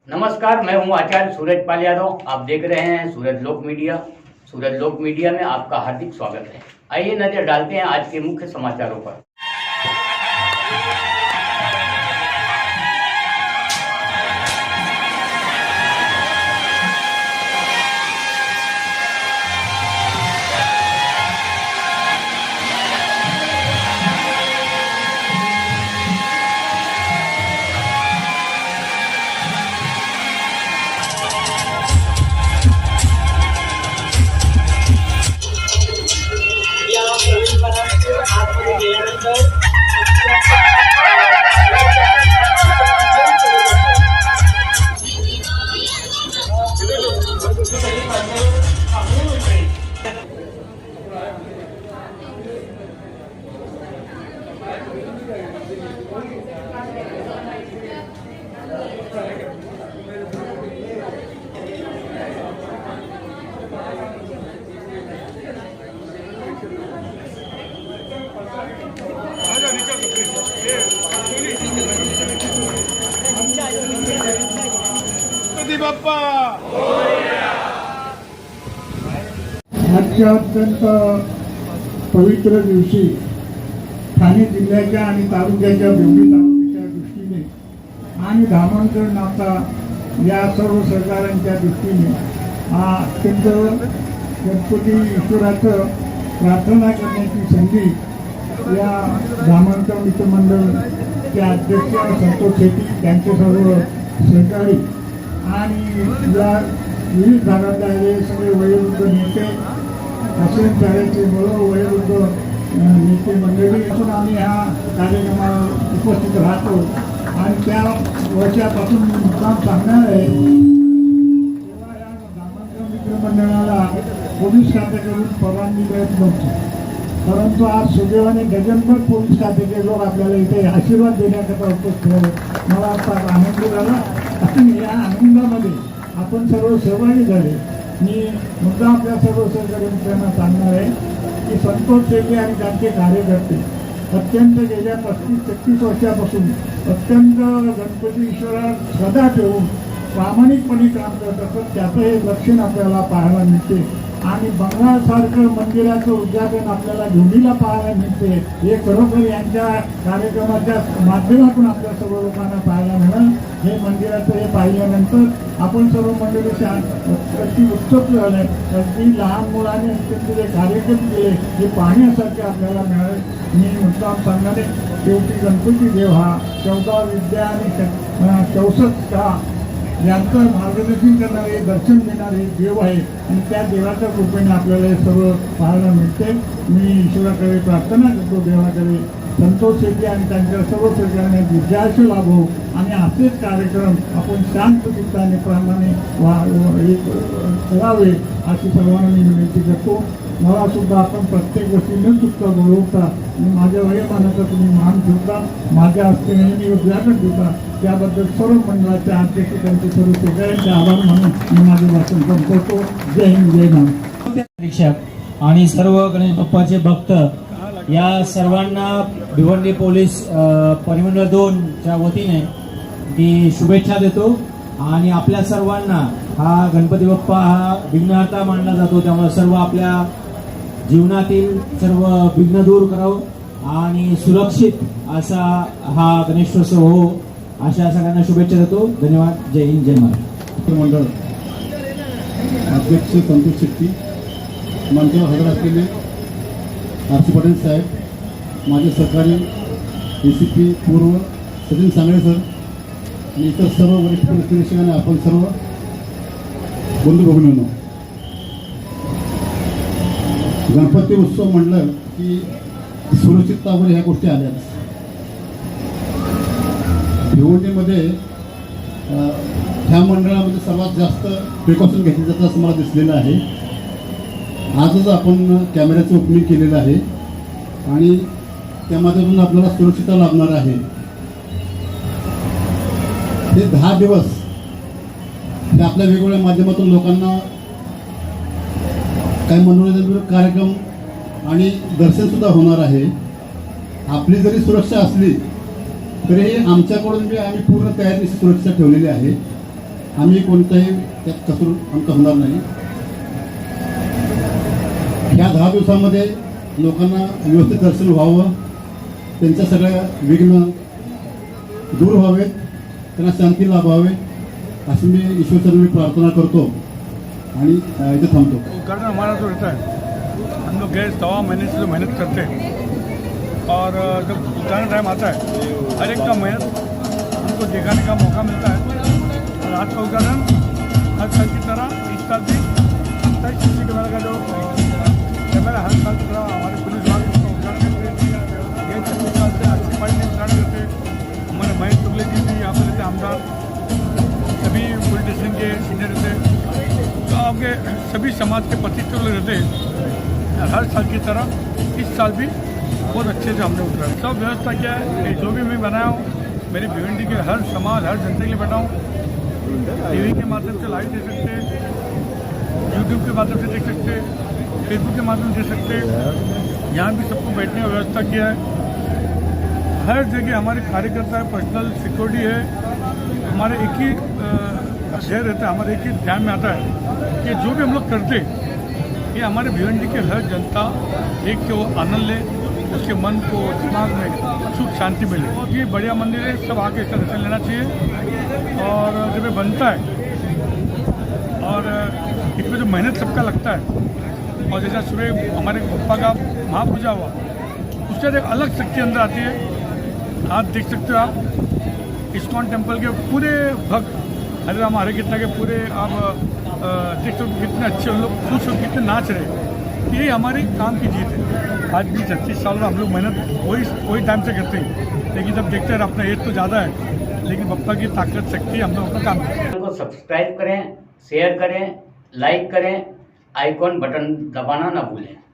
नमस्कार, मैं हूं आचार्य सूरज पाल यादव। आप देख रहे हैं सूरज लोक मीडिया। सूरज लोक मीडिया में आपका हार्दिक स्वागत है। आइए नजर डालते हैं आज के मुख्य समाचारों पर। आतमध्ये गेल्यानंतर बाप्पा आजच्या अत्यंत पवित्र दिवशी ठाणे जिल्ह्याच्या आणि तालुक्याच्या भिवंडी तालुक्याच्या दृष्टीने आणि धामणकर नाथा या सर्व सरकारांच्या दृष्टीने हा अत्यंत गणपती ईश्वराचं प्रार्थना करण्याची संधी या धामणकर मित्रमंडळचे अध्यक्ष संतोष शेट्टी त्यांचे सर्व सहकारी आणि या विविध भागातले सगळे वयोवृद्ध नेते असेल शाळेचे वयोवृद्ध नेते मंडळी असून आम्ही ह्या कार्यक्रमाला उपस्थित राहतो आणि त्या वर्षापासून मी मुद्दाम सांगणार आहे तेव्हा या धामणकर मित्रमंडळाला पोलीस खात्याकडून परवानगी मिळत नव्हती, परंतु आज सुदैवाने डझनभर पोलीस खात्याचे लोक आपल्याला इथे आशीर्वाद देण्याकरता उपस्थित आहेत। मला आता आनंद झाला आणि या आनंदामध्ये आपण सर्व सहभागी झाले। मी मुद्दा आपल्या सर्व सहकारी मित्रांना सांगणार आहे की संतोष शेट्टी आणि त्यांचे कार्यकर्ते अत्यंत गेल्या 35-36 वर्षापासून अत्यंत गणपती ईश्वरात श्रद्धा ठेवून प्रामाणिकपणे काम करत असत। त्याचं हे लक्षण आपल्याला पाहायला मिळते आणि बंगालसारखं मंदिराचं उद्घाटन आपल्याला भिवंडीला पाहायला मिळते। हे खरोखर यांच्या कार्यक्रमाच्या माध्यमातून आपल्या सर्व लोकांना पाहायला मिळालं। हे मंदिराचं हे पाहिल्यानंतर आपण सर्व मंडळी अगदी उत्सुक झाले, अगदी लहान मुलाने जे कार्यक्रम केले हे पाहण्यासारखे आपल्याला मिळाले। मी मुद्दाम सांगणारे शेवटी गणपती देव हा 14 विद्या आणि 64 यांचं मार्गदर्शन करणारे दर्शन देणारे देव आहे आणि त्या देवाच्या कृपेने आपल्याला हे सर्व पाहायला मिळते। मी ईश्वराकडे प्रार्थना करतो, देवाकडे संतोष शेट्टी आणि त्यांच्या सर्व सरकारने विजयाश लाभो आणि असेच कार्यक्रम आपण शांत चित्ताने प्रमाणे करावे अशी सर्वांना मी विनंती करतो। मला सुद्धा आपण प्रत्येक गोष्टी न चुकता बोलवता आणि माझ्या वयोमानाचा तुम्ही मान ठेवता, माझ्या हस्ते नेहमी उद्घाटन ठेवता, त्याबद्दल सर्व मंडळाच्या अध्यक्ष त्यांचे सर्व सगळ्यांचे आभार मानून मी माझे भाषण संपवतो। जय हिंद, जय महाराष्ट्र। परीक्षक आणि सर्व गणेश बाप्पाचे भक्त या सर्वांना भिवंडी पोलीस परिमंडळ 2 च्या वतीने मी शुभेच्छा देतो आणि आपल्या सर्वांना हा गणपती बाप्पा हा विघ्नहर्ता मानला जातो, त्यामुळे सर्व आपल्या जीवनातील सर्व विघ्न दूर करावं आणि सुरक्षित असा हा गणेशोत्सव हो अशा सगळ्यांना शुभेच्छा देतो। धन्यवाद। जय हिंद, जय महाराष्ट्र। मंडळ अध्यक्ष संतोष शेट्टी, मंचावर हजर असलेले आरसी पाटील साहेब, माझे सहकारी ACP पूर्व सचिन सांगळे सर आणि इतर सर्व वरिष्ठ पोलीस निरीक्षक आणि आपण सर्व बंधू भगिनींनो, गणपती उत्सव म्हणलं की सुरक्षिततावर ह्या गोष्टी आल्याच। भिवंडीमध्ये ह्या मंडळामध्ये सर्वात जास्त प्रिकॉशन घेतले जातं असं मला दिसलेलं आहे। आजच आपण कॅमेऱ्याचं ओपनिंग केलेलं आहे आणि त्या माध्यमातून आपल्याला सुरक्षितता लाभणार आहे। हे 10 दिवस हे आपल्या वेगवेगळ्या माध्यमातून लोकांना काही मनोरंजन कार्यक्रम आणि दर्शन सुद्धा होणार आहे। आपली जरी सुरक्षा असली तरी आमच्याकडून आम्ही पूर्ण तयारी सुरक्षा ठेवलेली आहे आम्ही कोणताही त्यात कसूर आमचा होणार नाही. ह्या 10 दिवसामध्ये लोकांना व्यवस्थित दर्शन व्हावं, त्यांच्या सगळ्या विघ्न दूर व्हावेत, त्यांना शांती लाभावे अशी मी ईश्वरचरणी प्रार्थना करतो आणि इथे थांबतो. उद्घाटन हमारा जो रहता है, हम लोग गए 1.25 महीने से जो मेहनत करते हैं और जब उद्घाटन टाइम आता है हर एक का मेहनत हमको दिखाने का मौका मिलता है. और आज का उद्घाटन हर साल की तरह इस साल भी 27 सीसी कैमरा का जो कैमरा हर साल की तरह हमारे पुलिस विभाग उसका उद्घाटन करते हैं. ये 26 साल से अच्छी पार्टी ने उद्घाटन करते हैं. हमारे महेश शुक्ला जी भी यहाँ पर रहते आमदार, सभी पुलिस स्टेशन के सीनियर रहते, गाँव के सभी समाज के प्रतिष्ठित लोग रहते हैं. हर साल की तरह इस साल भी बहुत अच्छे से हमने उतरा. सब व्यवस्था क्या है कि जो भी मैं बनाया हूँ मेरी भिवंडी के हर समाज हर जनता के लिए बैठा हूँ. टीवी के माध्यम से लाइव दे सकते हैं, यूट्यूब के माध्यम से देख सकते हैं, फेसबुक के माध्यम से देख सकते हैं. यहाँ भी सबको बैठने की व्यवस्था किया है. हर जगह हमारे कार्यकर्ता है, पर्सनल सिक्योरिटी है. हमारे एक ही शहर रहता है, हमारे एक ही ध्यान में आता है कि जो भी हम लोग करते ये हमारे भिवंडी के हर जनता एक के वो आनंद ले, उसके मन को दिमाग में सुख शांति मिले. और ये बढ़िया मंदिर है, सब आके इसका दर्शन लेना चाहिए. और जब ये बनता है और इसमें जो मेहनत सबका लगता है और जैसा सुबह हमारे पप्पा का महापूजा हुआ उससे एक अलग शक्ति अंदर आती है. आप देख सकते हो, आप इस्कॉन टेम्पल के पूरे भक्त हरे राम हरे कृष्णा के पूरे आप देख सकते कितने अच्छे हम लोग खुश हो, कितने नाच रहे. यही हमारी काम की जीत है. आज भी 36 साल में हम लोग मेहनत वही टाइम से करते हैं, लेकिन जब देखते हैं अपना एज तो ज़्यादा है, लेकिन बप्पा की ताकत शक्ति हम लोग अपना काम करते हैं. चैनल को सब्सक्राइब करें, शेयर करें, लाइक करें, आइकॉन बटन दबाना ना भूलें.